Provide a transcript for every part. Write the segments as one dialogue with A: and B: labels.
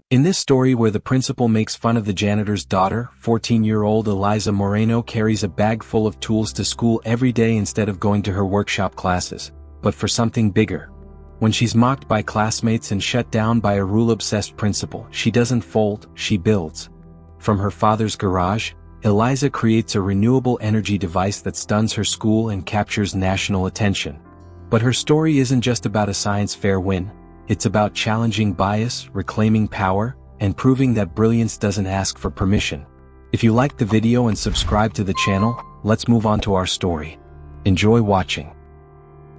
A: In this story where the principal makes fun of the janitor's daughter, 14-year-old Eliza Moreno carries a bag full of tools to school every day instead of going to her workshop classes, but for something bigger. When she's mocked by classmates and shut down by a rule-obsessed principal, she doesn't fold, she builds. From her father's garage, Eliza creates a renewable energy device that stuns her school and captures national attention. But her story isn't just about a science fair win. It's about challenging bias, reclaiming power, and proving that brilliance doesn't ask for permission. If you liked the video and subscribe to the channel, let's move on to our story. Enjoy watching.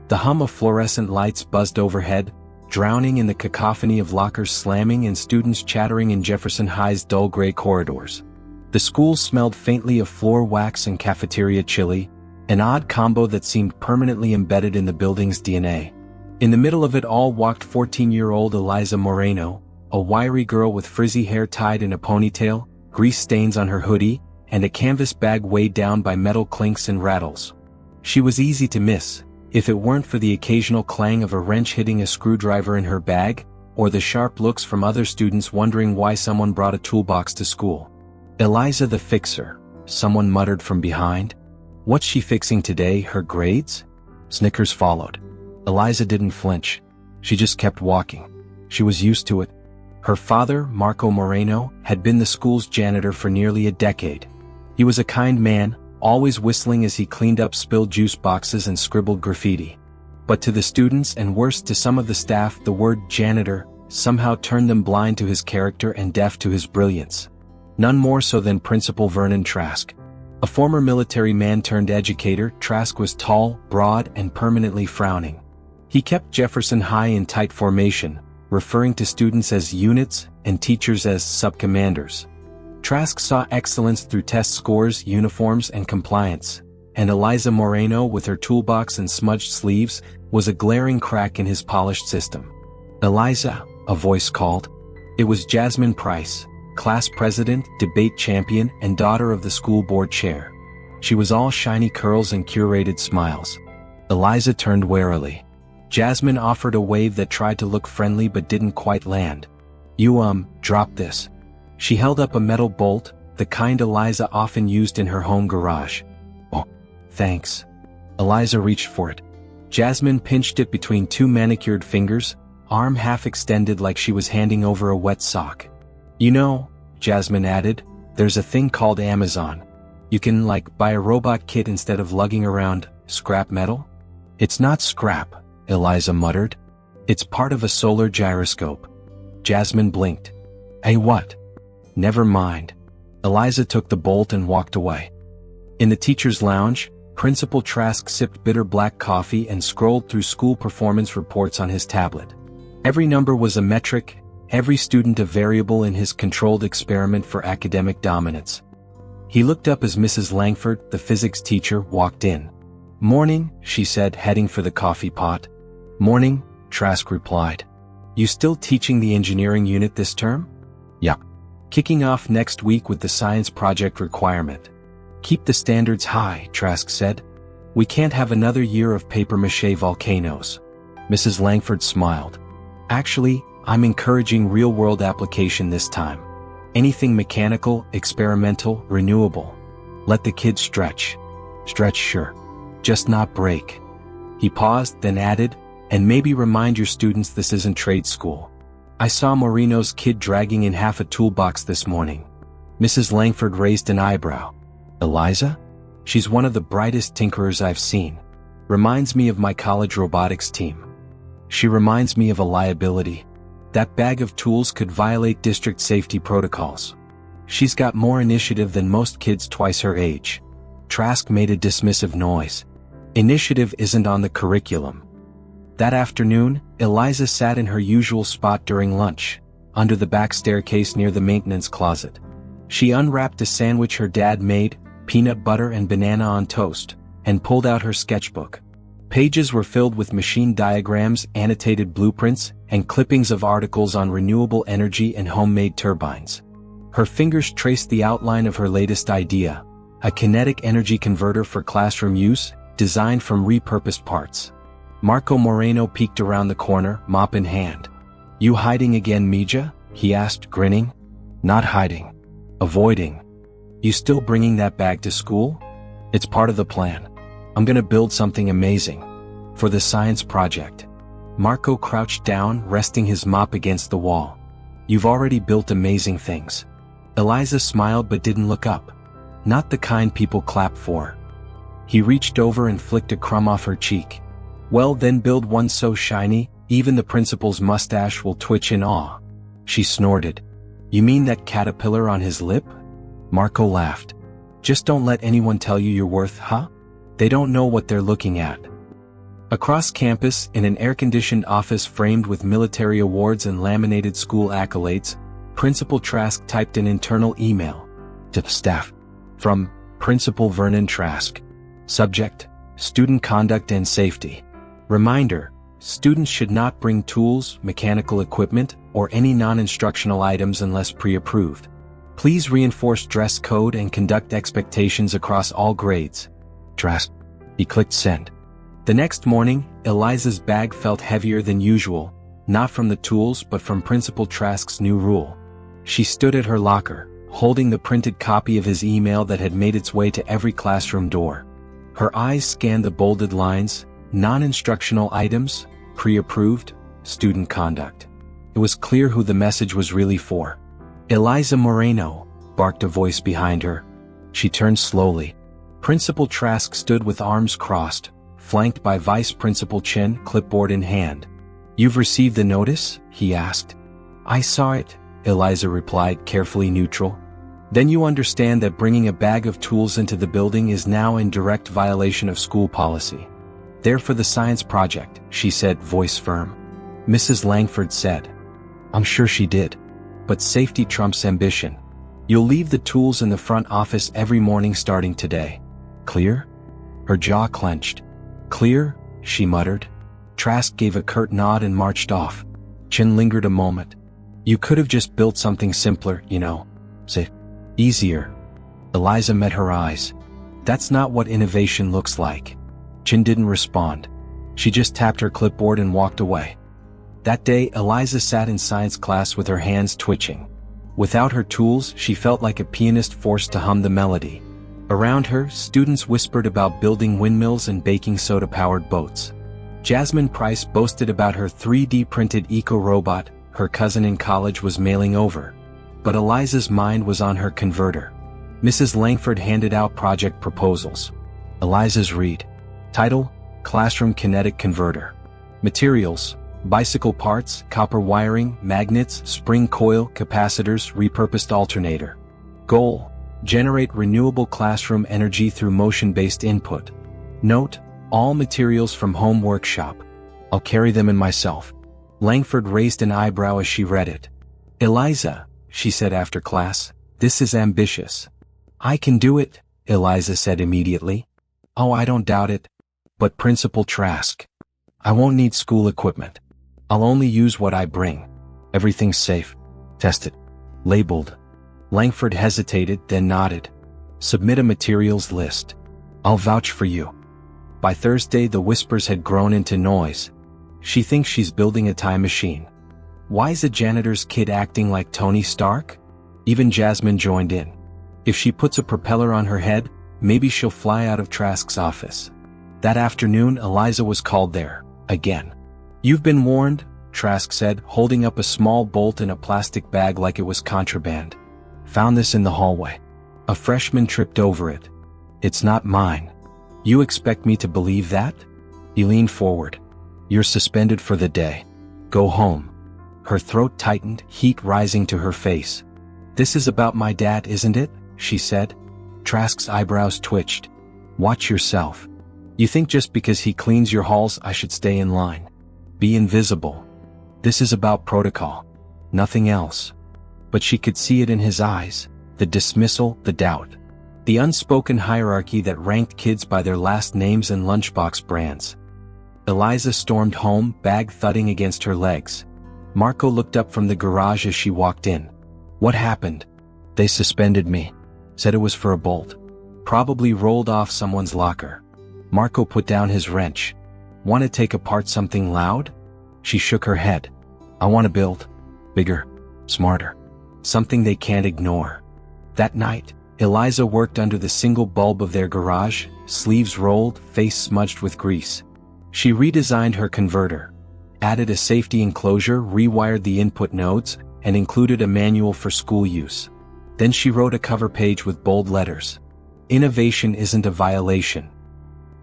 A: The hum of fluorescent lights buzzed overhead, drowning in the cacophony of lockers slamming and students chattering in Jefferson High's dull gray corridors. The school smelled faintly of floor wax and cafeteria chili, an odd combo that seemed permanently embedded in the building's DNA. In the middle of it all walked 14-year-old Eliza Moreno, a wiry girl with frizzy hair tied in a ponytail, grease stains on her hoodie, and a canvas bag weighed down by metal clinks and rattles. She was easy to miss, if it weren't for the occasional clang of a wrench hitting a screwdriver in her bag, or the sharp looks from other students wondering why someone brought a toolbox to school. Eliza the fixer, someone muttered from behind. What's she fixing today, her grades? Snickers followed. Eliza didn't flinch. She just kept walking. She was used to it. Her father, Marco Moreno, had been the school's janitor for nearly a decade. He was a kind man, always whistling as he cleaned up spilled juice boxes and scribbled graffiti. But to the students and worse to some of the staff, the word janitor somehow turned them blind to his character and deaf to his brilliance. None more so than Principal Vernon Trask. A former military man turned educator, Trask was tall, broad, and permanently frowning. He kept Jefferson High in tight formation, referring to students as units and teachers as sub-commanders. Trask saw excellence through test scores, uniforms, and compliance, and Eliza Moreno, with her toolbox and smudged sleeves, was a glaring crack in his polished system. "Eliza," a voice called. It was Jasmine Price, class president, debate champion, and daughter of the school board chair. She was all shiny curls and curated smiles. Eliza turned warily. Jasmine offered a wave that tried to look friendly but didn't quite land. "You, drop this." She held up a metal bolt, the kind Eliza often used in her home garage. "Oh, thanks." Eliza reached for it. Jasmine pinched it between two manicured fingers, arm half extended like she was handing over a wet sock. "You know," Jasmine added, "there's a thing called Amazon. You can, buy a robot kit instead of lugging around scrap metal." "It's not scrap," Eliza muttered. "It's part of a solar gyroscope." Jasmine blinked. "Hey, what?" "Never mind." Eliza took the bolt and walked away. In the teacher's lounge, Principal Trask sipped bitter black coffee and scrolled through school performance reports on his tablet. Every number was a metric, every student a variable in his controlled experiment for academic dominance. He looked up as Mrs. Langford, the physics teacher, walked in. "Morning," she said, heading for the coffee pot. "Morning," Trask replied. "You still teaching the engineering unit this term?" "Yup. Kicking off next week with the science project requirement." "Keep the standards high," Trask said. "We can't have another year of papier-mâché volcanoes." Mrs. Langford smiled. "Actually, I'm encouraging real-world application this time. Anything mechanical, experimental, renewable. Let the kids stretch." "Stretch, sure. Just not break." He paused, then added, "And maybe remind your students this isn't trade school. I saw Moreno's kid dragging in half a toolbox this morning." Mrs. Langford raised an eyebrow. "Eliza? She's one of the brightest tinkerers I've seen. Reminds me of my college robotics team." "She reminds me of a liability. That bag of tools could violate district safety protocols. She's got more initiative than most kids twice her age." Trask made a dismissive noise. "Initiative isn't on the curriculum." That afternoon, Eliza sat in her usual spot during lunch, under the back staircase near the maintenance closet. She unwrapped a sandwich her dad made, peanut butter and banana on toast, and pulled out her sketchbook. Pages were filled with machine diagrams, annotated blueprints, and clippings of articles on renewable energy and homemade turbines. Her fingers traced the outline of her latest idea, a kinetic energy converter for classroom use, designed from repurposed parts. Marco Moreno peeked around the corner, mop in hand. "You hiding again, Mija?" he asked, grinning. Not hiding. Avoiding. You still bringing that bag to school? It's part of the plan. I'm gonna build something amazing. For the science project. Marco crouched down, resting his mop against the wall. You've already built amazing things. Eliza smiled but didn't look up. Not the kind people clap for. He reached over and flicked a crumb off her cheek. Well, then build one so shiny, even the principal's mustache will twitch in awe. She snorted. You mean that caterpillar on his lip? Marco laughed. Just don't let anyone tell you your worth, huh? They don't know what they're looking at. Across campus, in an air-conditioned office framed with military awards and laminated school accolades, Principal Trask typed an internal email. To staff. From Principal Vernon Trask. Subject: Student Conduct and Safety. Reminder: students should not bring tools, mechanical equipment, or any non-instructional items unless pre-approved. Please reinforce dress code and conduct expectations across all grades. Trask. He clicked send. The next morning, Eliza's bag felt heavier than usual, not from the tools but from Principal Trask's new rule. She stood at her locker, holding the printed copy of his email that had made its way to every classroom door. Her eyes scanned the bolded lines: non-instructional items, pre-approved, student conduct. It was clear who the message was really for. Eliza Moreno, barked a voice behind her. She turned slowly. Principal Trask stood with arms crossed, flanked by Vice Principal Chen, clipboard in hand. You've received the notice? He asked. I saw it, Eliza replied, carefully neutral. Then you understand that bringing a bag of tools into the building is now in direct violation of school policy. They're for the science project, she said, voice firm. Mrs. Langford said. I'm sure she did. But safety trumps ambition. You'll leave the tools in the front office every morning starting today. Clear? Her jaw clenched. Clear, she muttered. Trask gave a curt nod and marched off. Chen lingered a moment. You could have just built something simpler, you know. Say, easier. Eliza met her eyes. That's not what innovation looks like. Chen didn't respond. She just tapped her clipboard and walked away. That day, Eliza sat in science class with her hands twitching. Without her tools, she felt like a pianist forced to hum the melody. Around her, students whispered about building windmills and baking soda-powered boats. Jasmine Price boasted about her 3D-printed eco-robot her cousin in college was mailing over. But Eliza's mind was on her converter. Mrs. Langford handed out project proposals. Eliza's read. Title: Classroom Kinetic Converter. Materials: bicycle parts, copper wiring, magnets, spring coil, capacitors, repurposed alternator. Goal: generate renewable classroom energy through motion-based input. Note: all materials from home workshop. I'll carry them in myself. Langford raised an eyebrow as she read it. Eliza, she said after class, this is ambitious. I can do it, Eliza said immediately. Oh, I don't doubt it. But Principal Trask, I won't need school equipment. I'll only use what I bring. Everything's safe. Tested. Labeled. Langford hesitated, then nodded. Submit a materials list. I'll vouch for you. By Thursday, the whispers had grown into noise. She thinks she's building a time machine. Why is a janitor's kid acting like Tony Stark? Even Jasmine joined in. If she puts a propeller on her head, maybe she'll fly out of Trask's office. That afternoon, Eliza was called there, again. You've been warned, Trask said, holding up a small bolt in a plastic bag like it was contraband. Found this in the hallway. A freshman tripped over it. It's not mine. You expect me to believe that? He leaned forward. You're suspended for the day. Go home. Her throat tightened, heat rising to her face. This is about my dad, isn't it? She said. Trask's eyebrows twitched. Watch yourself. You think just because he cleans your halls I should stay in line? Be invisible. This is about protocol. Nothing else. But she could see it in his eyes. The dismissal, the doubt. The unspoken hierarchy that ranked kids by their last names and lunchbox brands. Eliza stormed home, bag thudding against her legs. Marco looked up from the garage as she walked in. What happened? They suspended me. Said it was for a bolt. Probably rolled off someone's locker. Marco put down his wrench. Want to take apart something loud? She shook her head. I want to build. Bigger. Smarter. Something they can't ignore. That night, Eliza worked under the single bulb of their garage, sleeves rolled, face smudged with grease. She redesigned her converter, added a safety enclosure, rewired the input nodes, and included a manual for school use. Then she wrote a cover page with bold letters. Innovation isn't a violation.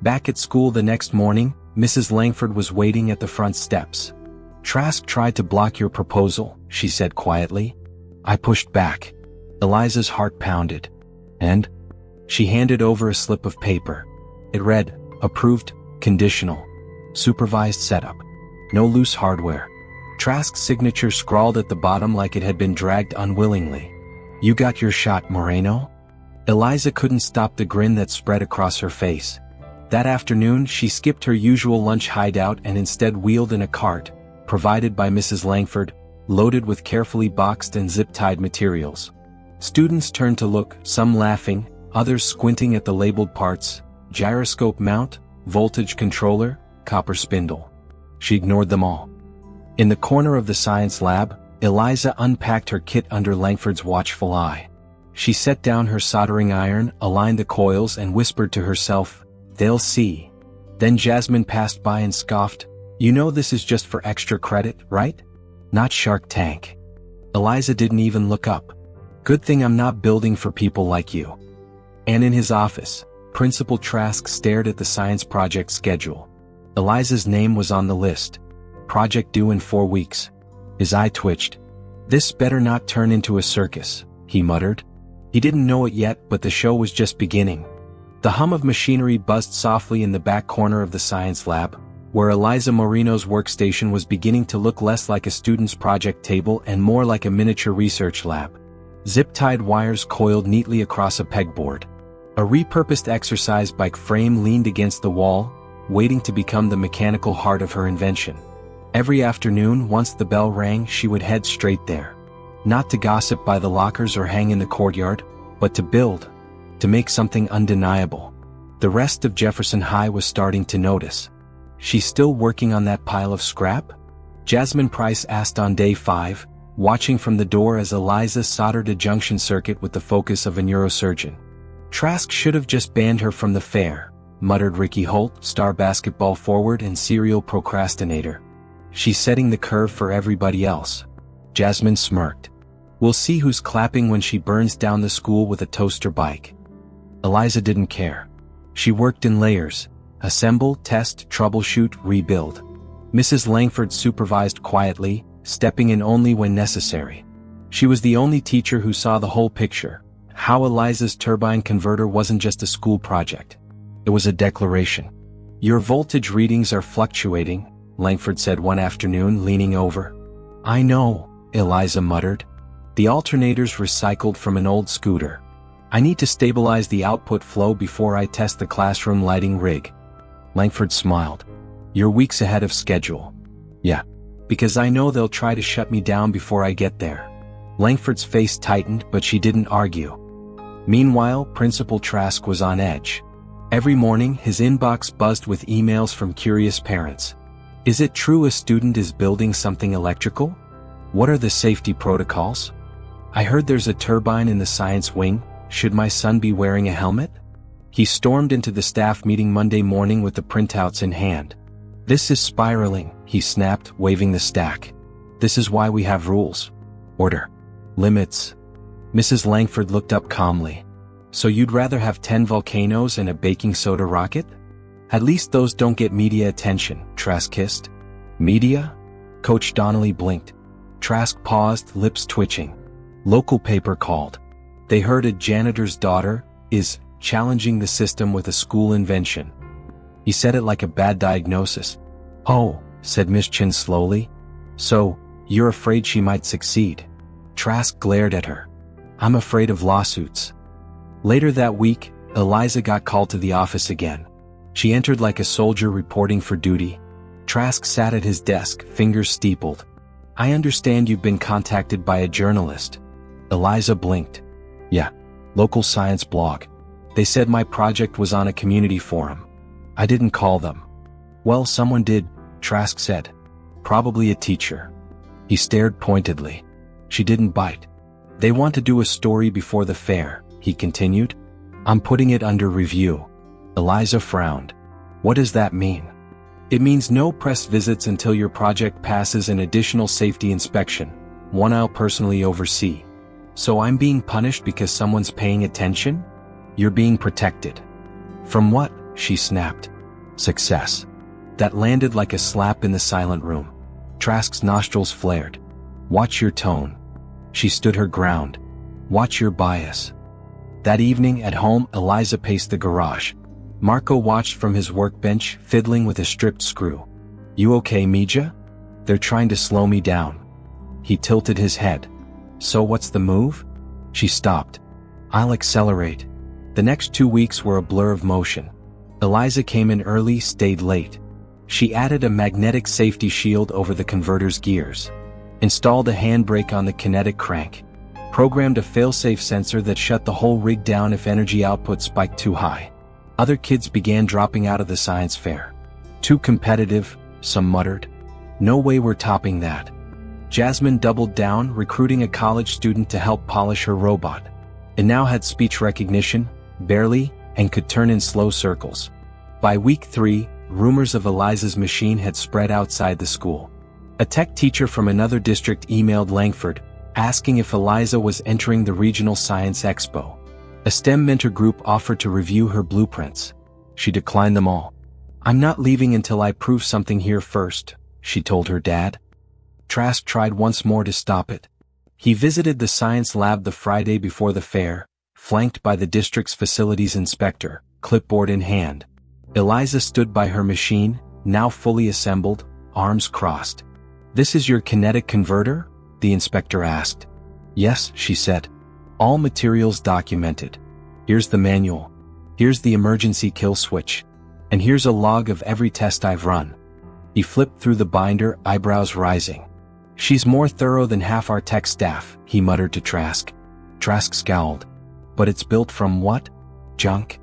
A: Back at school the next morning, Mrs. Langford was waiting at the front steps. Trask tried to block your proposal, she said quietly. I pushed back. Eliza's heart pounded. And? She handed over a slip of paper. It read, approved, conditional. Supervised setup. No loose hardware. Trask's signature scrawled at the bottom like it had been dragged unwillingly. You got your shot, Moreno? Eliza couldn't stop the grin that spread across her face. That afternoon, she skipped her usual lunch hideout and instead wheeled in a cart, provided by Mrs. Langford, loaded with carefully boxed and zip-tied materials. Students turned to look, some laughing, others squinting at the labeled parts: gyroscope mount, voltage controller, copper spindle. She ignored them all. In the corner of the science lab, Eliza unpacked her kit under Langford's watchful eye. She set down her soldering iron, aligned the coils, and whispered to herself, they'll see. Then Jasmine passed by and scoffed, you know this is just for extra credit, right? Not Shark Tank. Eliza didn't even look up. Good thing I'm not building for people like you. And in his office, Principal Trask stared at the science project schedule. Eliza's name was on the list. Project due in 4 weeks. His eye twitched. This better not turn into a circus, he muttered. He didn't know it yet, but the show was just beginning. The hum of machinery buzzed softly in the back corner of the science lab, where Eliza Moreno's workstation was beginning to look less like a student's project table and more like a miniature research lab. Zip-tied wires coiled neatly across a pegboard. A repurposed exercise bike frame leaned against the wall, waiting to become the mechanical heart of her invention. Every afternoon, once the bell rang, she would head straight there. Not to gossip by the lockers or hang in the courtyard, but to build. To make something undeniable. The rest of Jefferson High was starting to notice. She's still working on that pile of scrap? Jasmine Price asked on day 5, watching from the door as Eliza soldered a junction circuit with the focus of a neurosurgeon. Trask should have just banned her from the fair, muttered Ricky Holt, star basketball forward and serial procrastinator. She's setting the curve for everybody else. Jasmine smirked. We'll see who's clapping when she burns down the school with a toaster bike. Eliza didn't care. She worked in layers. Assemble, test, troubleshoot, rebuild. Mrs. Langford supervised quietly, stepping in only when necessary. She was the only teacher who saw the whole picture. How Eliza's turbine converter wasn't just a school project. It was a declaration. Your voltage readings are fluctuating, Langford said one afternoon, leaning over. I know, Eliza muttered. The alternator's recycled from an old scooter. I need to stabilize the output flow before I test the classroom lighting rig. Langford smiled. You're weeks ahead of schedule. Yeah. Because I know they'll try to shut me down before I get there. Langford's face tightened, but she didn't argue. Meanwhile, Principal Trask was on edge. Every morning, his inbox buzzed with emails from curious parents. Is it true a student is building something electrical? What are the safety protocols? I heard there's a turbine in the science wing. Should my son be wearing a helmet? He stormed into the staff meeting Monday morning with the printouts in hand. This is spiraling, he snapped, waving the stack. This is why we have rules. Order. Limits. Mrs. Langford looked up calmly. So you'd rather have 10 volcanoes and a baking soda rocket? At least those don't get media attention, Trask hissed. Media? Coach Donnelly blinked. Trask paused, lips twitching. Local paper called. They heard a janitor's daughter is challenging the system with a school invention. He said it like a bad diagnosis. Oh, said Miss Chin slowly. So, you're afraid she might succeed? Trask glared at her. I'm afraid of lawsuits. Later that week, Eliza got called to the office again. She entered like a soldier reporting for duty. Trask sat at his desk, fingers steepled. I understand you've been contacted by a journalist. Eliza blinked. Yeah, local science blog. They said my project was on a community forum. I didn't call them. Well, someone did, Trask said. Probably a teacher. He stared pointedly. She didn't bite. They want to do a story before the fair, he continued. I'm putting it under review. Eliza frowned. What does that mean? It means no press visits until your project passes an additional safety inspection, one I'll personally oversee. So I'm being punished because someone's paying attention? You're being protected. From what? She snapped. Success. That landed like a slap in the silent room. Trask's nostrils flared. Watch your tone. She stood her ground. Watch your bias. That evening at home, Eliza paced the garage. Marco watched from his workbench, fiddling with a stripped screw. You okay, Mija? They're trying to slow me down. He tilted his head. So what's the move? She stopped. I'll accelerate. The next 2 weeks were a blur of motion. Eliza came in early, stayed late. She added a magnetic safety shield over the converter's gears. Installed a handbrake on the kinetic crank. Programmed a failsafe sensor that shut the whole rig down if energy output spiked too high. Other kids began dropping out of the science fair. Too competitive, some muttered. No way we're topping that. Jasmine doubled down, recruiting a college student to help polish her robot. It now had speech recognition, barely, and could turn in slow circles. By week 3, rumors of Eliza's machine had spread outside the school. A tech teacher from another district emailed Langford, asking if Eliza was entering the Regional Science Expo. A STEM mentor group offered to review her blueprints. She declined them all. I'm not leaving until I prove something here first, she told her dad. Trask tried once more to stop it. He visited the science lab the Friday before the fair, flanked by the district's facilities inspector, clipboard in hand. Eliza stood by her machine, now fully assembled, arms crossed. This is your kinetic converter? The inspector asked. Yes, she said. All materials documented. Here's the manual. Here's the emergency kill switch. And here's a log of every test I've run. He flipped through the binder, eyebrows rising. She's more thorough than half our tech staff, he muttered to Trask. Trask scowled. But it's built from what? Junk?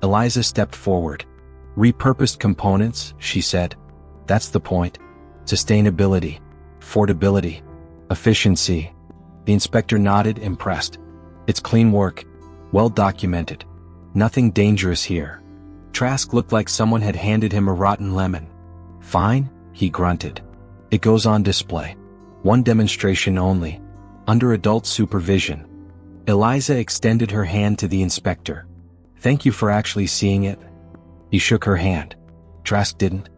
A: Eliza stepped forward. Repurposed components, she said. That's the point. Sustainability. Affordability. Efficiency. The inspector nodded, impressed. It's clean work. Well documented. Nothing dangerous here. Trask looked like someone had handed him a rotten lemon. Fine, he grunted. It goes on display. One demonstration only. Under adult supervision. Eliza extended her hand to the inspector. Thank you for actually seeing it. He shook her hand. Trask didn't.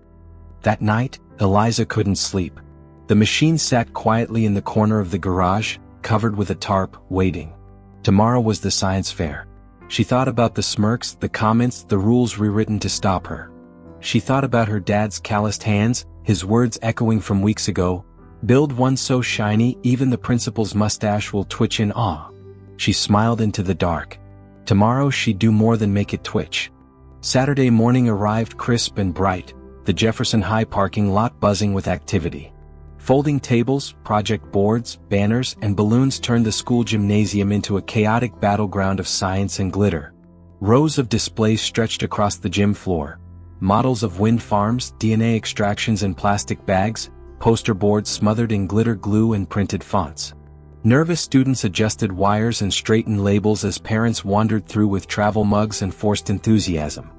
A: That night, Eliza couldn't sleep. The machine sat quietly in the corner of the garage, covered with a tarp, waiting. Tomorrow was the science fair. She thought about the smirks, the comments, the rules rewritten to stop her. She thought about her dad's calloused hands, his words echoing from weeks ago. Build one so shiny, even the principal's mustache will twitch in awe. She smiled into the dark. Tomorrow she'd do more than make it twitch. Saturday morning arrived crisp and bright, the Jefferson High parking lot buzzing with activity. Folding tables, project boards, banners, and balloons turned the school gymnasium into a chaotic battleground of science and glitter. Rows of displays stretched across the gym floor. Models of wind farms, DNA extractions in plastic bags, poster boards smothered in glitter glue and printed fonts. Nervous students adjusted wires and straightened labels as parents wandered through with travel mugs and forced enthusiasm.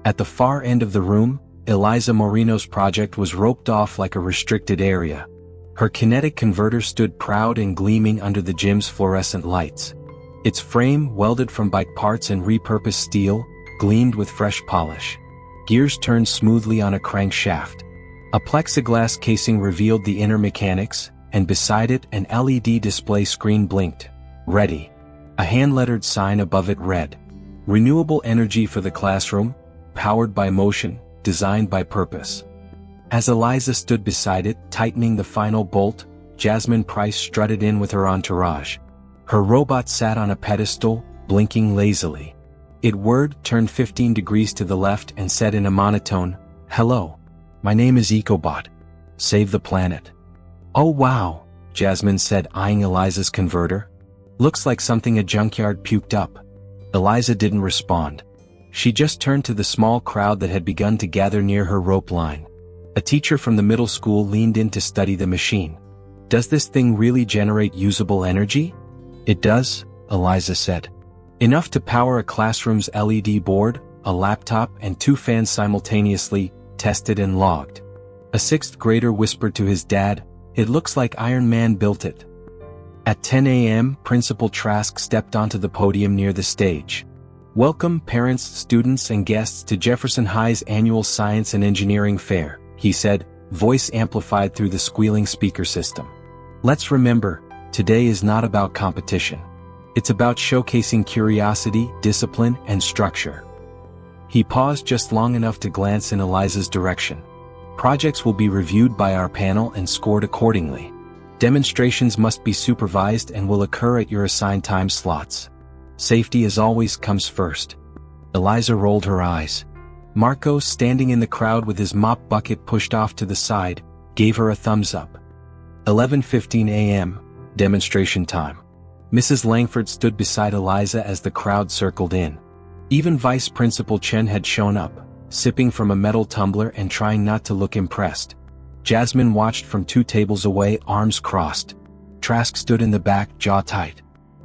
A: At the far end of the room, Eliza Moreno's project was roped off like a restricted area. Her kinetic converter stood proud and gleaming under the gym's fluorescent lights. Its frame, welded from bike parts and repurposed steel, gleamed with fresh polish. Gears turned smoothly on a crankshaft. A plexiglass casing revealed the inner mechanics, and beside it an LED display screen blinked. Ready. A hand-lettered sign above it read, Renewable energy for the classroom, powered by motion, designed by purpose. As Eliza stood beside it, tightening the final bolt, Jasmine Price strutted in with her entourage. Her robot sat on a pedestal, blinking lazily. It whirred, turned 15 degrees to the left and said in a monotone, Hello. My name is EcoBot. Save the planet. Oh wow, Jasmine said, eyeing Eliza's converter. Looks like something a junkyard puked up. Eliza didn't respond. She just turned to the small crowd that had begun to gather near her rope line. A teacher from the middle school leaned in to study the machine. Does this thing really generate usable energy? It does, Eliza said. Enough to power a classroom's LED board, a laptop, and 2 fans simultaneously, tested and logged. A 6th grader whispered to his dad, "It looks like Iron Man built it." At 10 a.m., Principal Trask stepped onto the podium near the stage. "Welcome, parents, students, and guests to Jefferson High's annual Science and Engineering Fair," he said, voice amplified through the squealing speaker system. "Let's remember, today is not about competition. It's about showcasing curiosity, discipline, and structure." He paused just long enough to glance in Eliza's direction. "Projects will be reviewed by our panel and scored accordingly. Demonstrations must be supervised and will occur at your assigned time slots. Safety as always comes first." Eliza rolled her eyes. Marco, standing in the crowd with his mop bucket pushed off to the side, gave her a thumbs up. 11:15 a.m., demonstration time. Mrs. Langford stood beside Eliza as the crowd circled in. Even Vice Principal Chen had shown up, sipping from a metal tumbler and trying not to look impressed. Jasmine watched from 2 tables away, arms crossed. Trask stood in the back, jaw tight.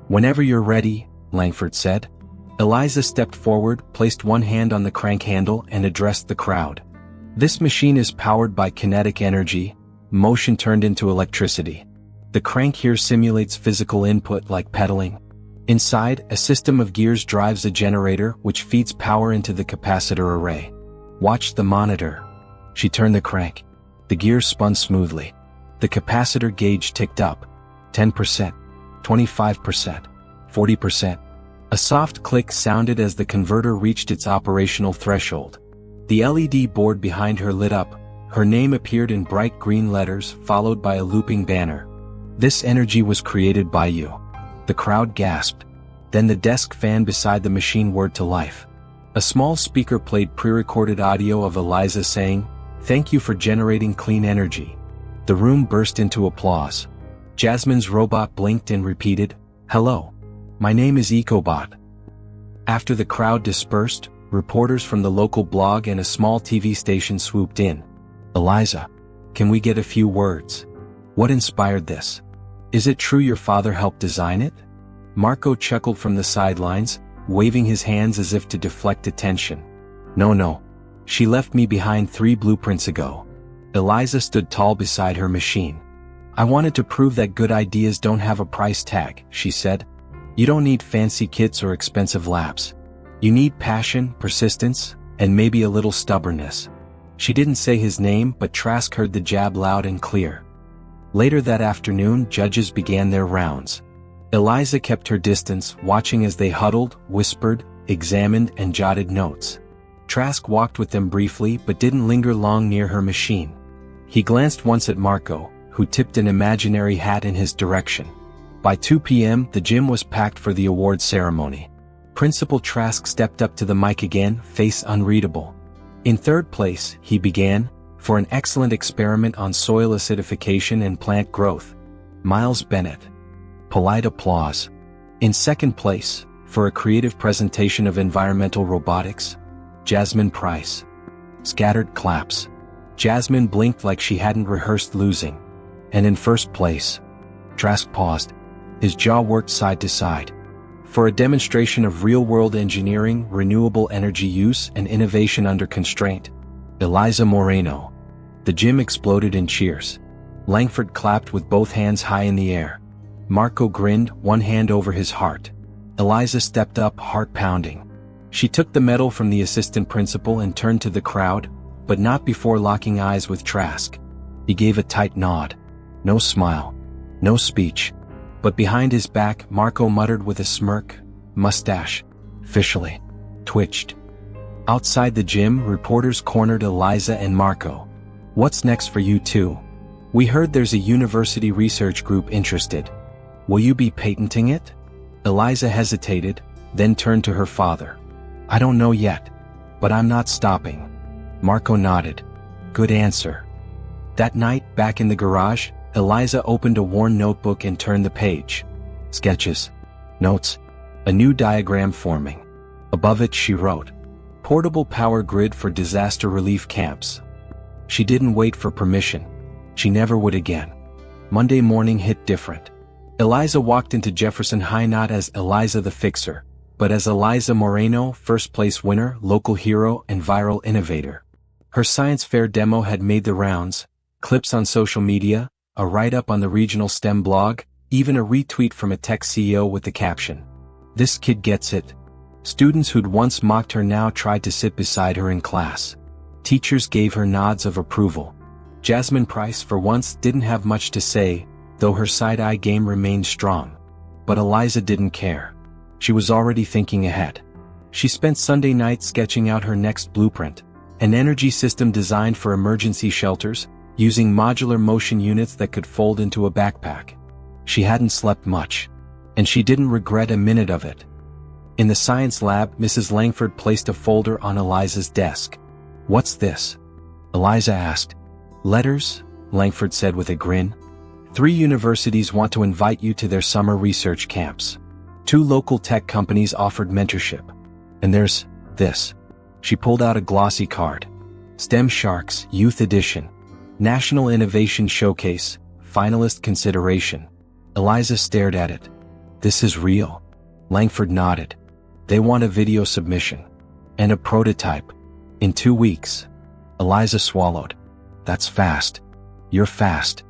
A: "Whenever you're ready," Langford said. Eliza stepped forward, placed one hand on the crank handle, and addressed the crowd. "This machine is powered by kinetic energy, motion turned into electricity. The crank here simulates physical input like pedaling. Inside, a system of gears drives a generator which feeds power into the capacitor array. Watch the monitor." She turned the crank. The gears spun smoothly. The capacitor gauge ticked up. 10%, 25%, 40%. A soft click sounded as the converter reached its operational threshold. The LED board behind her lit up. Her name appeared in bright green letters, followed by a looping banner. "This energy was created by you." The crowd gasped. Then the desk fan beside the machine whirred to life. A small speaker played pre-recorded audio of Eliza saying, "Thank you for generating clean energy." The room burst into applause. Jasmine's robot blinked and repeated, "Hello. My name is EcoBot." After the crowd dispersed, reporters from the local blog and a small TV station swooped in. "Eliza, can we get a few words? What inspired this? Is it true your father helped design it?" Marco chuckled from the sidelines, waving his hands as if to deflect attention. No. She left me behind 3 blueprints ago." Eliza stood tall beside her machine. "I wanted to prove that good ideas don't have a price tag," she said. "You don't need fancy kits or expensive labs. You need passion, persistence, and maybe a little stubbornness." She didn't say his name, but Trask heard the jab loud and clear. Later that afternoon, judges began their rounds. Eliza kept her distance, watching as they huddled, whispered, examined, and jotted notes. Trask walked with them briefly but didn't linger long near her machine. He glanced once at Marco, who tipped an imaginary hat in his direction. By 2 p.m., the gym was packed for the award ceremony. Principal Trask stepped up to the mic again, face unreadable. "In 3rd place," he began, "for an excellent experiment on soil acidification and plant growth, Miles Bennett." Polite applause. "In 2nd place, for a creative presentation of environmental robotics, Jasmine Price." Scattered claps. Jasmine blinked like she hadn't rehearsed losing. "And in 1st place," Trask paused. His jaw worked side to side. "For a demonstration of real-world engineering, renewable energy use, and innovation under constraint, Eliza Moreno." The gym exploded in cheers. Langford clapped with both hands high in the air. Marco grinned, one hand over his heart. Eliza stepped up, heart pounding. She took the medal from the assistant principal and turned to the crowd, but not before locking eyes with Trask. He gave a tight nod. No smile. No speech. But behind his back, Marco muttered with a smirk, mustache, officially, twitched. Outside the gym, reporters cornered Eliza and Marco. "What's next for you two? We heard there's a university research group interested. Will you be patenting it?" Eliza hesitated, then turned to her father. "I don't know yet, but I'm not stopping." Marco nodded. "Good answer." That night, back in the garage, Eliza opened a worn notebook and turned the page. Sketches. Notes. A new diagram forming. Above it she wrote, "Portable power grid for disaster relief camps." She didn't wait for permission. She never would again. Monday morning hit different. Eliza walked into Jefferson High not as Eliza the Fixer, but as Eliza Moreno, first-place winner, local hero, and viral innovator. Her science fair demo had made the rounds, clips on social media, a write-up on the regional STEM blog, even a retweet from a tech CEO with the caption, "This kid gets it." Students who'd once mocked her now tried to sit beside her in class. Teachers gave her nods of approval. Jasmine Price for once didn't have much to say, though her side-eye game remained strong. But Eliza didn't care. She was already thinking ahead. She spent Sunday night sketching out her next blueprint, an energy system designed for emergency shelters, using modular motion units that could fold into a backpack. She hadn't slept much, and she didn't regret a minute of it. In the science lab, Mrs. Langford placed a folder on Eliza's desk. "What's this?" Eliza asked. "Letters," Langford said with a grin. "3 universities want to invite you to their summer research camps. 2 local tech companies offered mentorship. And there's this." She pulled out a glossy card. "STEM Sharks, Youth Edition. National Innovation Showcase, Finalist Consideration." Eliza stared at it. "This is real." Langford nodded. "They want a video submission. And a prototype. In 2 weeks." Eliza swallowed. "That's fast. You're fast."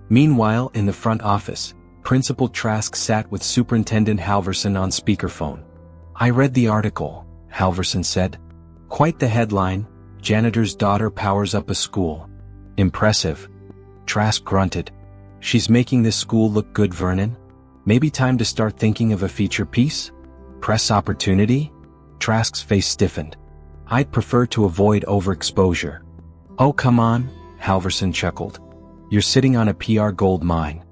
A: Meanwhile, in the front office, Principal Trask sat with Superintendent Halverson on speakerphone. "I read the article," Halverson said. "Quite the headline, Janitor's Daughter Powers Up a School. Impressive." Trask grunted. "She's making this school look good, Vernon. Maybe time to start thinking of a feature piece? Press opportunity?" Trask's face stiffened. "I'd prefer to avoid overexposure." "Oh, come on," Halverson chuckled. "You're sitting on a PR gold mine."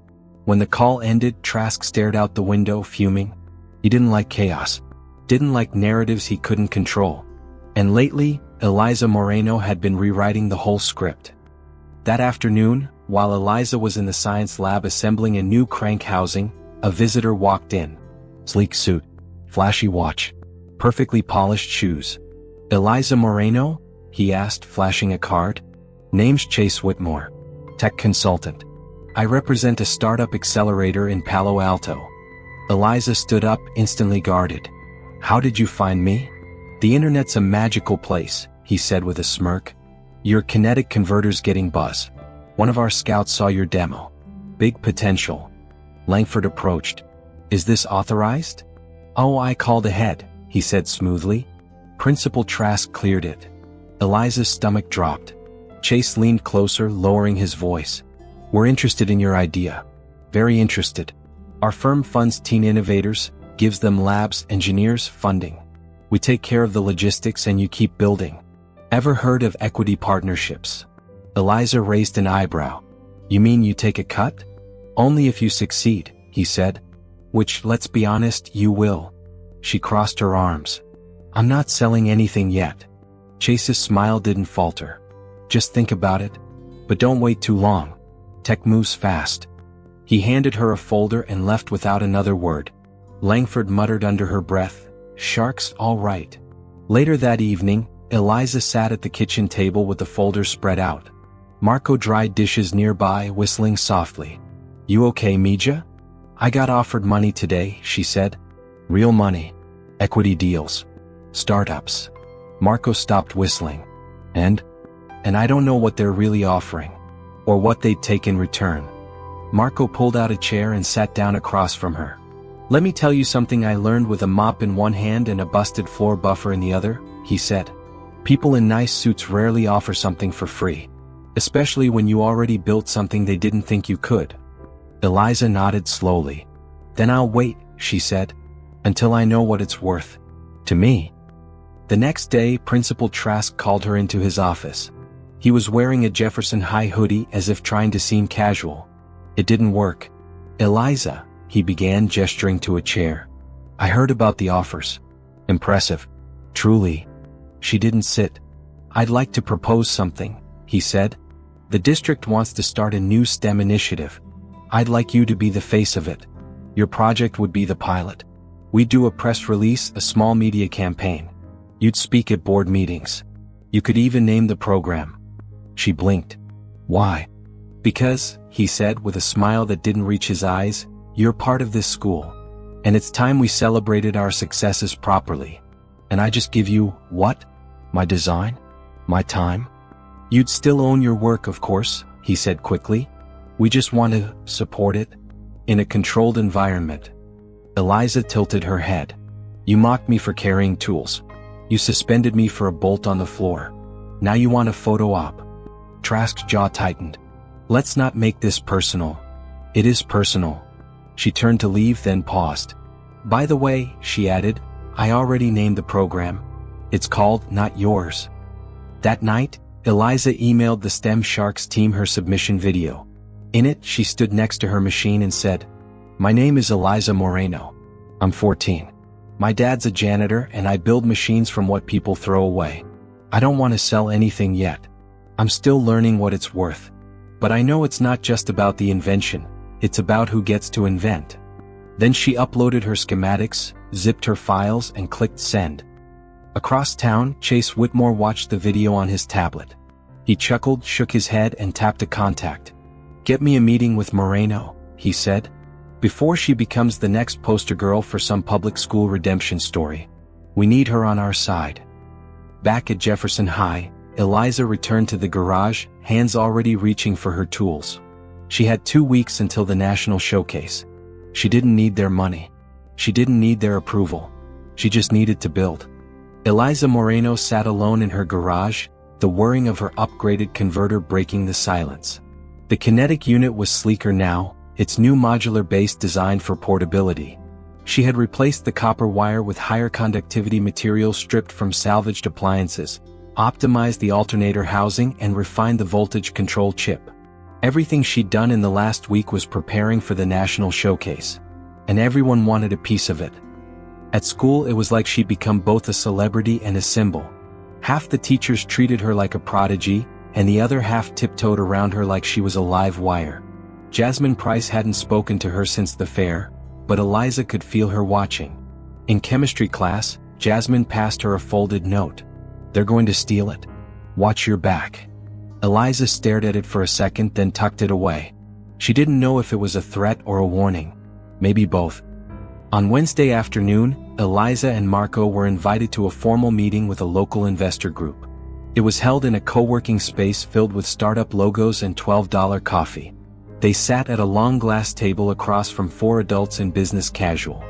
A: When the call ended, Trask stared out the window, fuming. He didn't like chaos. Didn't like narratives he couldn't control. And lately, Eliza Moreno had been rewriting the whole script. That afternoon, while Eliza was in the science lab assembling a new crank housing, a visitor walked in. Sleek suit, flashy watch, perfectly polished shoes. "Eliza Moreno?" he asked, flashing a card. "Name's Chase Whitmore. Tech consultant. I represent a startup accelerator in Palo Alto." Eliza stood up, instantly guarded. "How did you find me?" "The internet's a magical place," he said with a smirk. "Your kinetic converter's getting buzz. One of our scouts saw your demo. Big potential." Langford approached. "Is this authorized?" "Oh, I called ahead," he said smoothly. Principal Trask cleared it. Eliza's stomach dropped. Chase leaned closer, lowering his voice. "We're interested in your idea. Very interested. Our firm funds teen innovators, gives them labs, engineers, funding. We take care of the logistics and you keep building. Ever heard of equity partnerships?" Eliza raised an eyebrow. "You mean you take a cut?" "Only if you succeed," he said. "Which, let's be honest, you will." She crossed her arms. "I'm not selling anything yet." Chase's smile didn't falter. "Just think about it. But don't wait too long. Tech moves fast." He handed her a folder and left without another word. Langford muttered under her breath, "Sharks, all right." Later that evening, Eliza sat at the kitchen table with the folder spread out. Marco dried dishes nearby, whistling softly. "You okay, Mija?" "I got offered money today," she said. "Real money. Equity deals. Startups." Marco stopped whistling. And I don't know what they're really offering. Or what they'd take in return." Marco pulled out a chair and sat down across from her. "Let me tell you something I learned with a mop in one hand and a busted floor buffer in the other," he said. "People in nice suits rarely offer something for free. Especially when you already built something they didn't think you could." Eliza nodded slowly. "Then I'll wait," she said. "Until I know what it's worth. To me." The next day, Principal Trask called her into his office. He was wearing a Jefferson High hoodie as if trying to seem casual. It didn't work. "Eliza," he began, gesturing to a chair. "I heard about the offers. Impressive. Truly." She didn't sit. "I'd like to propose something," he said. "The district wants to start a new STEM initiative. I'd like you to be the face of it. Your project would be the pilot. We'd do a press release, a small media campaign. You'd speak at board meetings. You could even name the program." She blinked. "Why?" Because, he said with a smile that didn't reach his eyes, you're part of this school. And it's time we celebrated our successes properly. And I just give you, what? My design? My time? You'd still own your work, of course, he said quickly. We just want to support it. In a controlled environment. Eliza tilted her head. You mocked me for carrying tools. You suspended me for a bolt on the floor. Now you want a photo op. Trask's jaw tightened. Let's not make this personal. It is personal. She turned to leave, then paused. By the way, she added, I already named the program. It's called Not Yours. That night, Eliza emailed the STEM Sharks team her submission video. In it, she stood next to her machine and said, My name is Eliza Moreno. I'm 14. My dad's a janitor and I build machines from what people throw away. I don't want to sell anything yet. I'm still learning what it's worth. But I know it's not just about the invention, it's about who gets to invent. Then she uploaded her schematics, zipped her files and clicked send. Across town, Chase Whitmore watched the video on his tablet. He chuckled, shook his head and tapped a contact. Get me a meeting with Moreno, he said. Before she becomes the next poster girl for some public school redemption story. We need her on our side. Back at Jefferson High, Eliza returned to the garage, hands already reaching for her tools. She had 2 weeks until the national showcase. She didn't need their money. She didn't need their approval. She just needed to build. Eliza Moreno sat alone in her garage, the whirring of her upgraded converter breaking the silence. The kinetic unit was sleeker now, its new modular base designed for portability. She had replaced the copper wire with higher conductivity material stripped from salvaged appliances, optimized the alternator housing and refined the voltage control chip. Everything she'd done in the last week was preparing for the national showcase. And everyone wanted a piece of it. At school it was like she'd become both a celebrity and a symbol. Half the teachers treated her like a prodigy, and the other half tiptoed around her like she was a live wire. Jasmine Price hadn't spoken to her since the fair, but Eliza could feel her watching. In chemistry class, Jasmine passed her a folded note. They're going to steal it. Watch your back. Eliza stared at it for a second, then tucked it away. She didn't know if it was a threat or a warning. Maybe both. On Wednesday afternoon, Eliza and Marco were invited to a formal meeting with a local investor group. It was held in a co-working space filled with startup logos and $12 coffee. They sat at a long glass table across from 4 adults in business casual.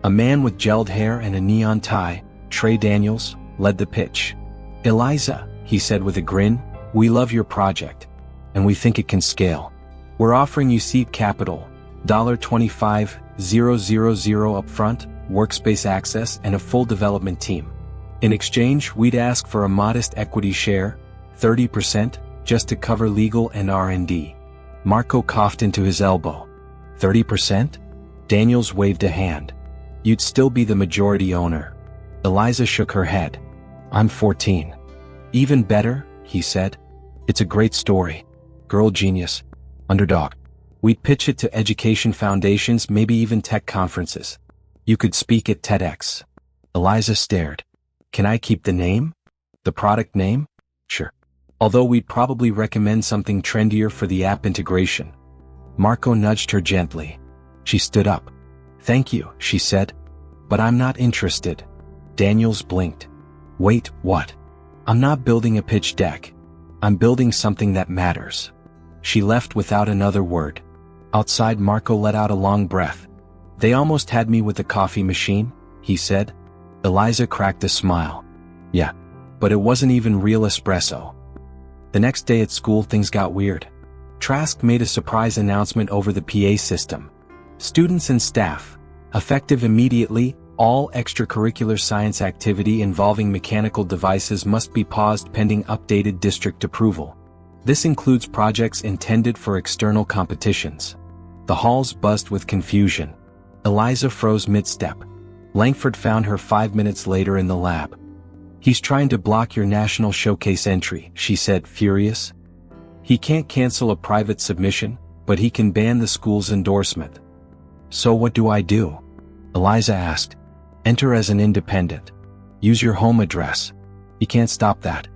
A: A man with gelled hair and a neon tie, Trey Daniels, led the pitch. Eliza, he said with a grin, we love your project. And we think it can scale. We're offering you seed capital, $25,000 upfront, workspace access and a full development team. In exchange, we'd ask for a modest equity share, 30%, just to cover legal and R&D. Marco coughed into his elbow. 30%? Daniels waved a hand. You'd still be the majority owner. Eliza shook her head. I'm 14. Even better, he said. It's a great story. Girl genius. Underdog. We'd pitch it to education foundations, maybe even tech conferences. You could speak at TEDx. Eliza stared. Can I keep the name? The product name? Sure. Although we'd probably recommend something trendier for the app integration. Marco nudged her gently. She stood up. Thank you, she said. But I'm not interested. Daniels blinked. Wait, what? I'm not building a pitch deck. I'm building something that matters. She left without another word. Outside, Marco let out a long breath. They almost had me with the coffee machine, he said. Eliza cracked a smile. Yeah, but it wasn't even real espresso. The next day at school things got weird. Trask made a surprise announcement over the PA system. Students and staff, effective immediately, all extracurricular science activity involving mechanical devices must be paused pending updated district approval. This includes projects intended for external competitions. The halls buzzed with confusion. Eliza froze mid-step. Langford found her 5 minutes later in the lab. He's trying to block your national showcase entry, she said, furious. He can't cancel a private submission, but he can ban the school's endorsement. So what do I do? Eliza asked. Enter as an independent. Use your home address. You can't stop that.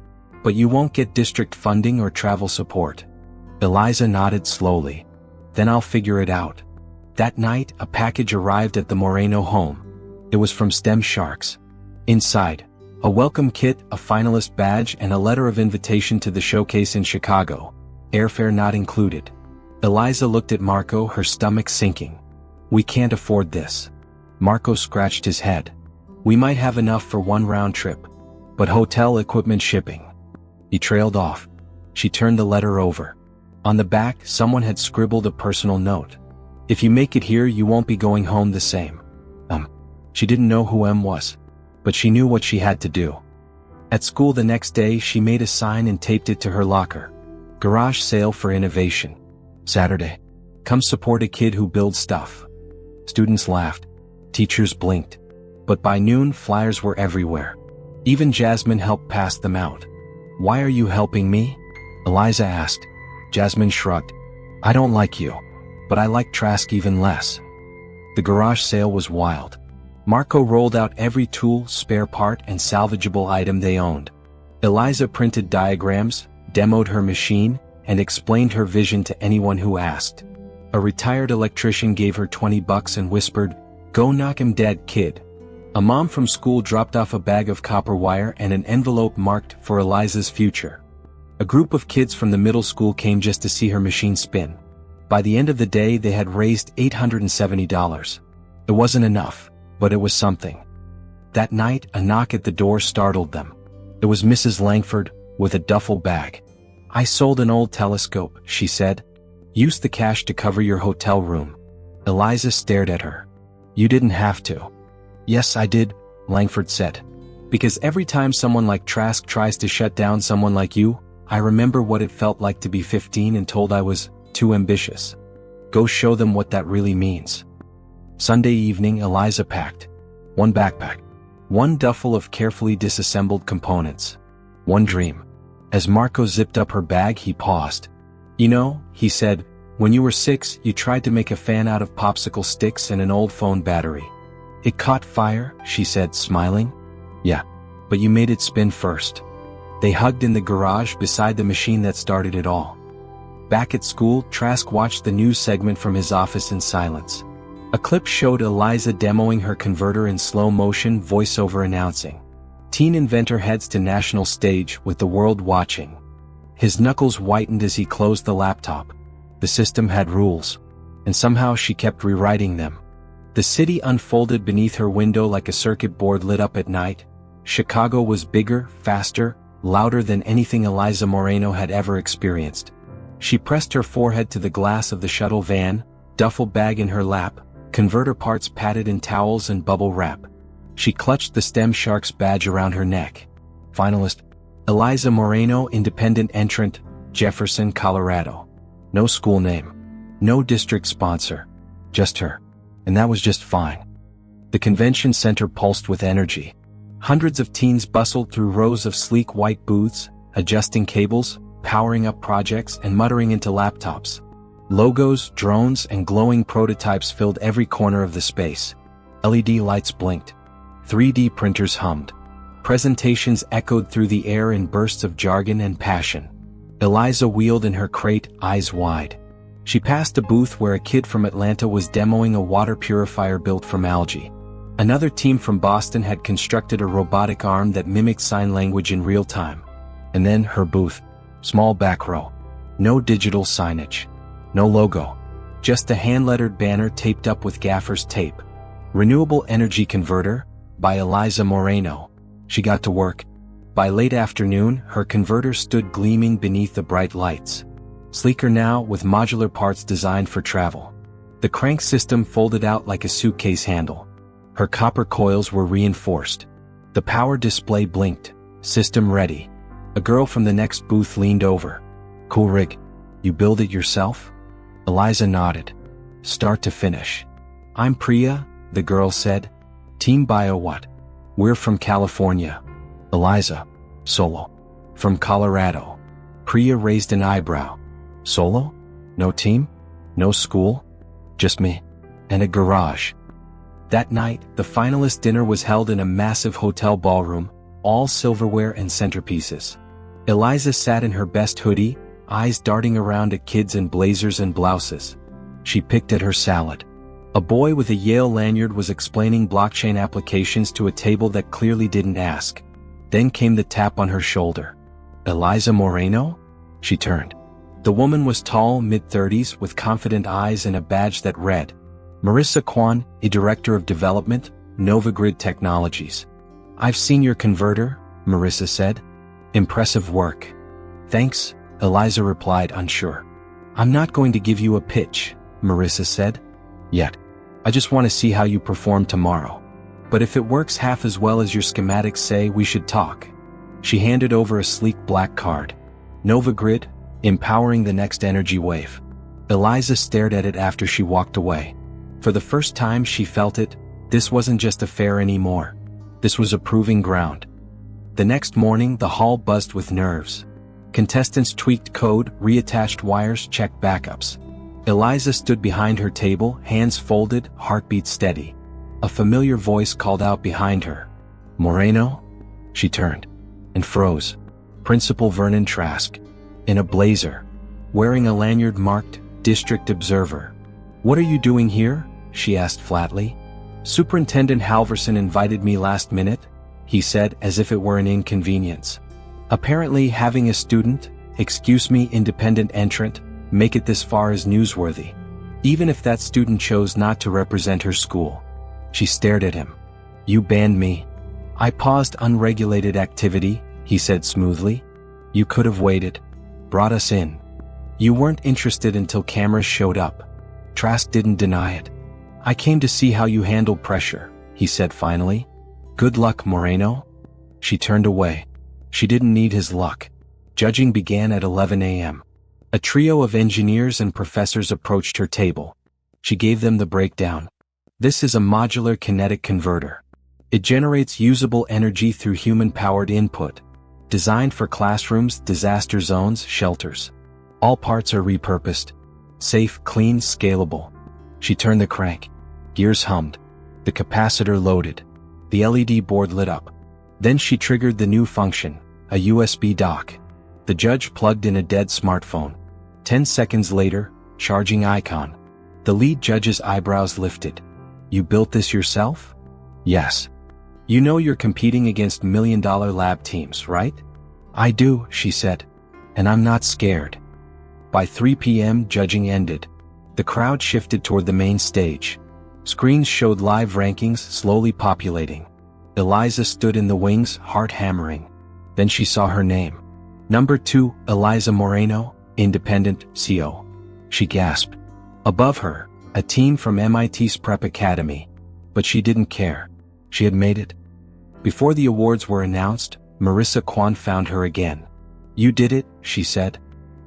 A: But you won't get district funding or travel support. Eliza nodded slowly. Then I'll figure it out. That night, a package arrived at the Moreno home. It was from STEM Sharks. Inside, a welcome kit, a finalist badge, and a letter of invitation to the showcase in Chicago. Airfare not included. Eliza looked at Marco, her stomach sinking. We can't afford this. Marco scratched his head. We might have enough for one round trip, but hotel equipment shipping. He trailed off. She turned the letter over. On the back, someone had scribbled a personal note. If you make it here, you won't be going home the same. She didn't know who M was, but she knew what she had to do. At school the next day, she made a sign and taped it to her locker. Garage sale for innovation. Saturday. Come support a kid who builds stuff. Students laughed. Teachers blinked. But by noon, flyers were everywhere. Even Jasmine helped pass them out. Why are you helping me? Eliza asked. Jasmine shrugged. I don't like you, but I like Trask even less. The garage sale was wild. Marco rolled out every tool, spare part, and salvageable item they owned. Eliza printed diagrams, demoed her machine, and explained her vision to anyone who asked. A retired electrician gave her $20 and whispered, "Go knock him dead, kid." A mom from school dropped off a bag of copper wire and an envelope marked for Eliza's future. A group of kids from the middle school came just to see her machine spin. By the end of the day, they had raised $870. It wasn't enough, but it was something. That night, a knock at the door startled them. It was Mrs. Langford, with a duffel bag. I sold an old telescope, she said. Use the cash to cover your hotel room. Eliza stared at her. You didn't have to. Yes, I did, Langford said. Because every time someone like Trask tries to shut down someone like you, I remember what it felt like to be 15 and told I was too ambitious. Go show them what that really means. Sunday evening, Eliza packed. One backpack. One duffel of carefully disassembled components. One dream. As Marco zipped up her bag, he paused. You know, he said, when you were 6, you tried to make a fan out of popsicle sticks and an old phone battery. It caught fire, she said, smiling. Yeah, but you made it spin first. They hugged in the garage beside the machine that started it all. Back at school, Trask watched the news segment from his office in silence. A clip showed Eliza demoing her converter in slow motion, voiceover announcing. Teen inventor heads to national stage with the world watching. His knuckles whitened as he closed the laptop. The system had rules, and somehow she kept rewriting them. The city unfolded beneath her window like a circuit board lit up at night. Chicago was bigger, faster, louder than anything Eliza Moreno had ever experienced. She pressed her forehead to the glass of the shuttle van, duffel bag in her lap, converter parts padded in towels and bubble wrap. She clutched the STEM Sharks badge around her neck. Finalist, Eliza Moreno, independent entrant, Jefferson, Colorado. No school name. No district sponsor. Just her. And that was just fine. The convention center pulsed with energy. Hundreds of teens bustled through rows of sleek white booths, adjusting cables, powering up projects, and muttering into laptops. Logos, drones, and glowing prototypes filled every corner of the space. LED lights blinked. 3D printers hummed. Presentations echoed through the air in bursts of jargon and passion. Eliza wheeled in her crate, eyes wide. She passed a booth where a kid from Atlanta was demoing a water purifier built from algae. Another team from Boston had constructed a robotic arm that mimicked sign language in real time. And then her booth. Small back row. No digital signage. No logo. Just a hand-lettered banner taped up with gaffer's tape. Renewable Energy Converter, by Eliza Moreno. She got to work. By late afternoon, her converter stood gleaming beneath the bright lights. Sleeker now, with modular parts designed for travel. The crank system folded out like a suitcase handle. Her copper coils were reinforced. The power display blinked. System ready. A girl from the next booth leaned over. Cool rig. You build it yourself? Eliza nodded. Start to finish. I'm Priya, the girl said. Team Bio what? We're from California. Eliza. Solo. From Colorado. Priya raised an eyebrow. Solo? No team? No school? Just me. And a garage. That night, the finalist dinner was held in a massive hotel ballroom, all silverware and centerpieces. Eliza sat in her best hoodie, eyes darting around at kids in blazers and blouses. She picked at her salad. A boy with a Yale lanyard was explaining blockchain applications to a table that clearly didn't ask. Then came the tap on her shoulder. Eliza Moreno? She turned. The woman was tall, mid-30s, with confident eyes and a badge that read, Marissa Kwan, a Director of Development, NovaGrid Technologies. I've seen your converter, Marissa said. Impressive work. Thanks, Eliza replied, unsure. I'm not going to give you a pitch, Marissa said. Yet. I just want to see how you perform tomorrow. But if it works half as well as your schematics say, we should talk. She handed over a sleek black card. NovaGrid, empowering the next energy wave. Eliza stared at it after she walked away. For the first time she felt it, this wasn't just a fair anymore. This was a proving ground. The next morning the hall buzzed with nerves. Contestants tweaked code, reattached wires, checked backups. Eliza stood behind her table, hands folded, heartbeat steady. A familiar voice called out behind her. Moreno? She turned. And froze. Principal Vernon Trask. In a blazer. Wearing a lanyard marked, District Observer. What are you doing here? She asked flatly. Superintendent Halverson invited me last minute, he said as if it were an inconvenience. Apparently having a student, excuse me, independent entrant, make it this far is newsworthy. Even if that student chose not to represent her school. She stared at him. You banned me. I paused unregulated activity, he said smoothly. You could have waited. Brought us in. You weren't interested until cameras showed up. Trask didn't deny it. I came to see how you handled pressure, he said finally. Good luck, Moreno. She turned away. She didn't need his luck. Judging began at 11 a.m. A trio of engineers and professors approached her table. She gave them the breakdown. This is a modular kinetic converter. It generates usable energy through human-powered input. Designed for classrooms, disaster zones, shelters. All parts are repurposed. Safe, clean, scalable. She turned the crank. Gears hummed. The capacitor loaded. The LED board lit up. Then she triggered the new function, a USB dock. The judge plugged in a dead smartphone. 10 seconds later, charging icon. The lead judge's eyebrows lifted. You built this yourself? Yes. You know you're competing against million-dollar lab teams, right? I do, she said. And I'm not scared. By 3 p.m. judging ended. The crowd shifted toward the main stage. Screens showed live rankings slowly populating. Eliza stood in the wings, heart hammering. Then she saw her name. Number 2, Eliza Moreno, Independent, CO. She gasped. Above her, a team from MIT's Prep Academy. But she didn't care. She had made it. Before the awards were announced, Marissa Kwan found her again. You did it, she said.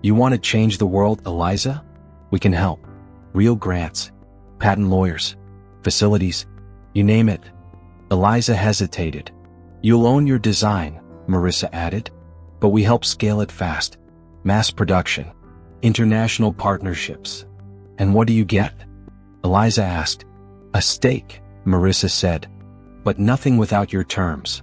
A: You want to change the world, Eliza? We can help. Real grants. Patent lawyers. Facilities. You name it. Eliza hesitated. You'll own your design, Marissa added. But we help scale it fast. Mass production. International partnerships. And what do you get? Eliza asked. A stake, Marissa said. But nothing without your terms.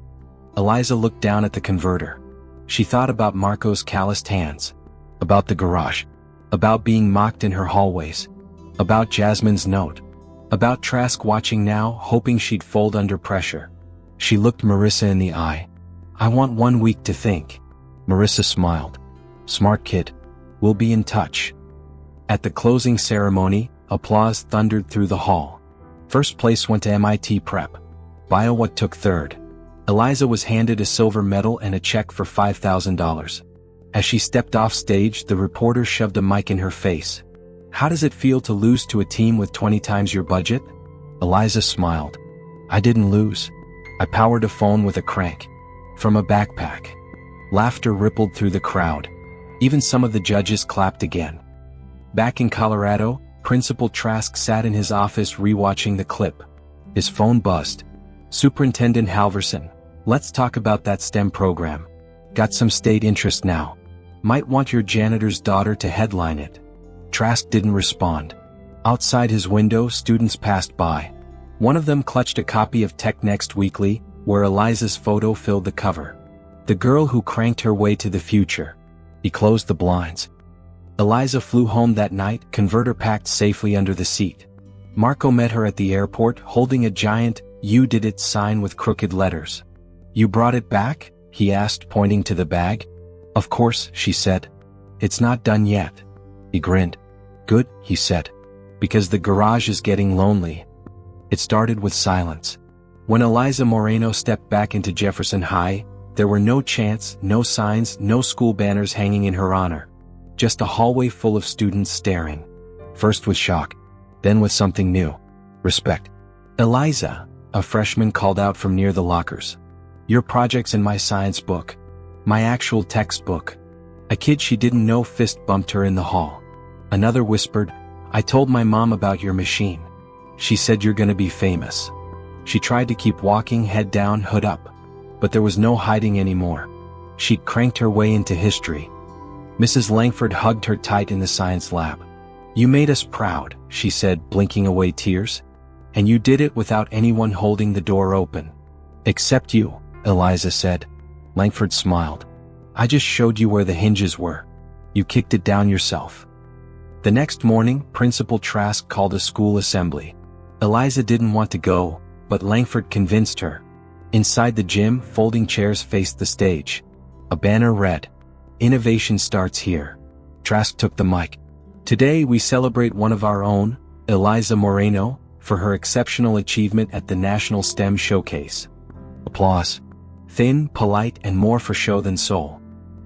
A: Eliza looked down at the converter. She thought about Marco's calloused hands. About the garage. About being mocked in her hallways. About Jasmine's note. About Trask watching now, hoping she'd fold under pressure. She looked Marissa in the eye. I want 1 week to think. Marissa smiled. Smart kid. We'll be in touch. At the closing ceremony, applause thundered through the hall. First place went to MIT Prep. Bio took third. Eliza was handed a silver medal and a check for $5,000. As she stepped off stage, the reporter shoved a mic in her face. How does it feel to lose to a team with 20 times your budget? Eliza smiled. I didn't lose. I powered a phone with a crank. From a backpack. Laughter rippled through the crowd. Even some of the judges clapped again. Back in Colorado, Principal Trask sat in his office rewatching the clip. His phone buzzed. Superintendent Halverson, let's talk about that STEM program. Got some state interest now. Might want your janitor's daughter to headline it. Trask didn't respond. Outside his window, students passed by. One of them clutched a copy of Tech Next Weekly, where Eliza's photo filled the cover. The girl who cranked her way to the future. He closed the blinds. Eliza flew home that night, converter packed safely under the seat. Marco met her at the airport holding a giant "You did it" sign with crooked letters. "You brought it back?" he asked, pointing to the bag. "Of course," she said. "It's not done yet." He grinned. "Good," he said. "Because the garage is getting lonely." It started with silence. When Eliza Moreno stepped back into Jefferson High, there were no chants, no signs, no school banners hanging in her honor. Just a hallway full of students staring. First with shock, then with something new. Respect. "Eliza," a freshman called out from near the lockers. "Your project's in my science book. My actual textbook." A kid she didn't know fist bumped her in the hall. Another whispered, "I told my mom about your machine. She said you're gonna be famous." She tried to keep walking, head down, hood up. But there was no hiding anymore. She'd cranked her way into history. Mrs. Langford hugged her tight in the science lab. "You made us proud," she said, blinking away tears. "And you did it without anyone holding the door open." "Except you," Eliza said. Langford smiled. "I just showed you where the hinges were. You kicked it down yourself." The next morning, Principal Trask called a school assembly. Eliza didn't want to go, but Langford convinced her. Inside the gym, folding chairs faced the stage. A banner read, "Innovation starts here." Trask took the mic. "Today we celebrate one of our own, Eliza Moreno, for her exceptional achievement at the National STEM Showcase." Applause. Thin, polite, and more for show than soul.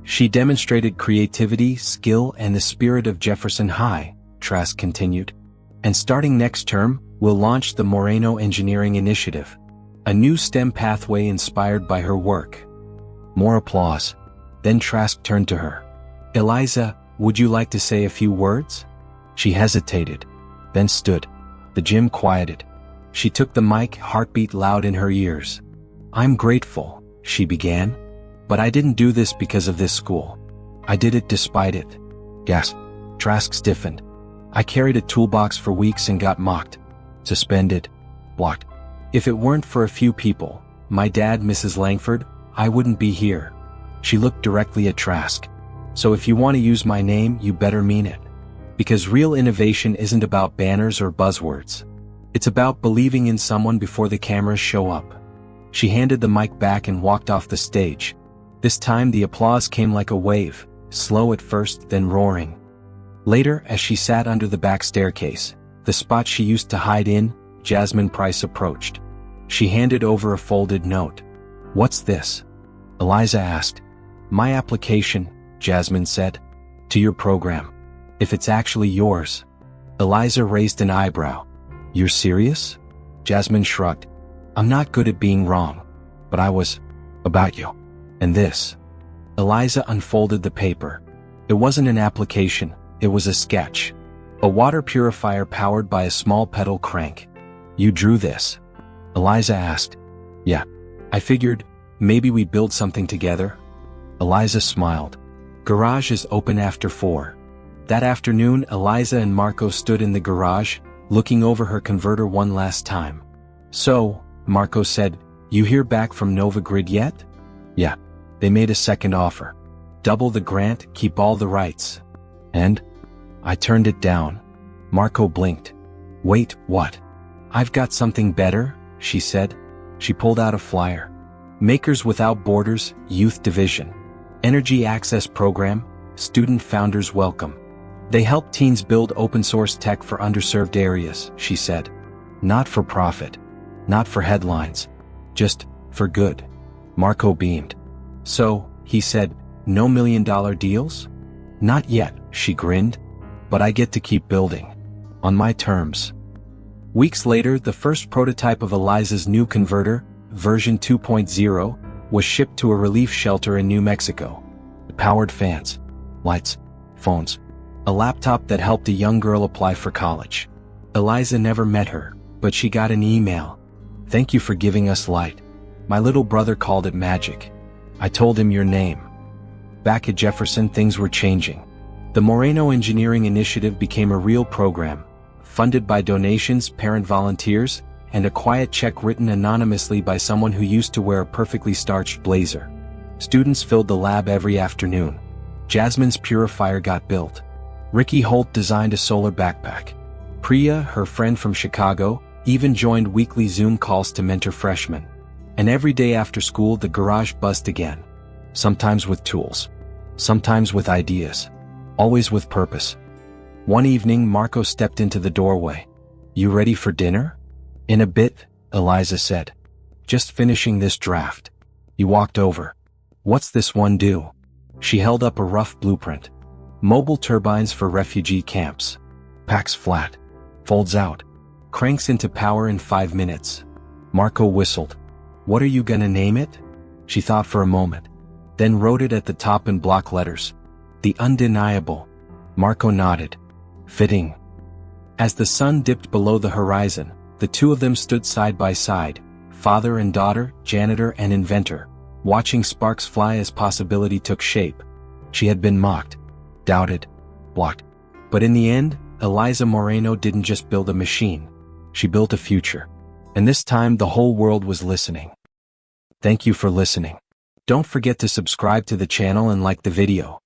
A: "She demonstrated creativity, skill, and the spirit of Jefferson High," Trask continued. "And starting next term, we'll launch the Moreno Engineering Initiative, a new STEM pathway inspired by her work." More applause. Then Trask turned to her. "Eliza, would you like to say a few words?" She hesitated, then stood. The gym quieted. She took the mic, heartbeat loud in her ears. "I'm grateful," she began. "But I didn't do this because of this school. I did it despite it." Gasp. Trask stiffened. "I carried a toolbox for weeks and got mocked, suspended, blocked. If it weren't for a few people, my dad, Mrs. Langford, I wouldn't be here." She looked directly at Trask. "So if you want to use my name, you better mean it. Because real innovation isn't about banners or buzzwords. It's about believing in someone before the cameras show up." She handed the mic back and walked off the stage. This time the applause came like a wave, slow at first, then roaring. Later, as she sat under the back staircase, the spot she used to hide in, Jasmine Price approached. She handed over a folded note. "What's this?" Eliza asked. "My application," Jasmine said, "to your program. If it's actually yours." Eliza raised an eyebrow. "You're serious?" Jasmine shrugged. "I'm not good at being wrong. But I was. About you. And this." Eliza unfolded the paper. It wasn't an application, it was a sketch. A water purifier powered by a small pedal crank. "You drew this?" Eliza asked. "Yeah. I figured, maybe we build something together." Eliza smiled. "Garage is open after 4. That afternoon, Eliza and Marco stood in the garage, looking over her converter one last time. "So," Marco said, "you hear back from Nova Grid yet?" "Yeah. They made a second offer. Double the grant, keep all the rights." "And?" "I turned it down." Marco blinked. "Wait, what?" "I've got something better," she said. She pulled out a flyer. "Makers Without Borders, Youth Division. Energy Access Program, Student Founders Welcome. They help teens build open-source tech for underserved areas," she said. "Not for profit. Not for headlines. Just for good." Marco beamed. "So," he said, "no $1 million deals?" "Not yet," she grinned. "But I get to keep building. On my terms." Weeks later, the first prototype of Eliza's new converter, version 2.0, was shipped to a relief shelter in New Mexico. It powered fans, lights, phones, a laptop that helped a young girl apply for college. Eliza never met her, but she got an email. "Thank you for giving us light. My little brother called it magic. I told him your name." Back at Jefferson, things were changing. The Moreno Engineering Initiative became a real program, funded by donations, parent volunteers, and a quiet check written anonymously by someone who used to wear a perfectly starched blazer. Students filled the lab every afternoon. Jasmine's purifier got built. Ricky Holt designed a solar backpack. Priya, her friend from Chicago, even joined weekly Zoom calls to mentor freshmen. And every day after school the garage buzzed again. Sometimes with tools. Sometimes with ideas. Always with purpose. One evening Marco stepped into the doorway. "You ready for dinner?" "In a bit," Eliza said. "Just finishing this draft." He walked over. "What's this one do?" She held up a rough blueprint. "Mobile turbines for refugee camps. Packs flat. Folds out. Cranks into power in 5 minutes." Marco whistled. "What are you gonna name it?" She thought for a moment. Then wrote it at the top in block letters. "The Undeniable." Marco nodded. "Fitting." As the sun dipped below the horizon, the two of them stood side by side, father and daughter, janitor and inventor, watching sparks fly as possibility took shape. She had been mocked, doubted, blocked. But in the end, Eliza Moreno didn't just build a machine. She built a future. And this time the whole world was listening. Thank you for listening. Don't forget to subscribe to the channel and like the video.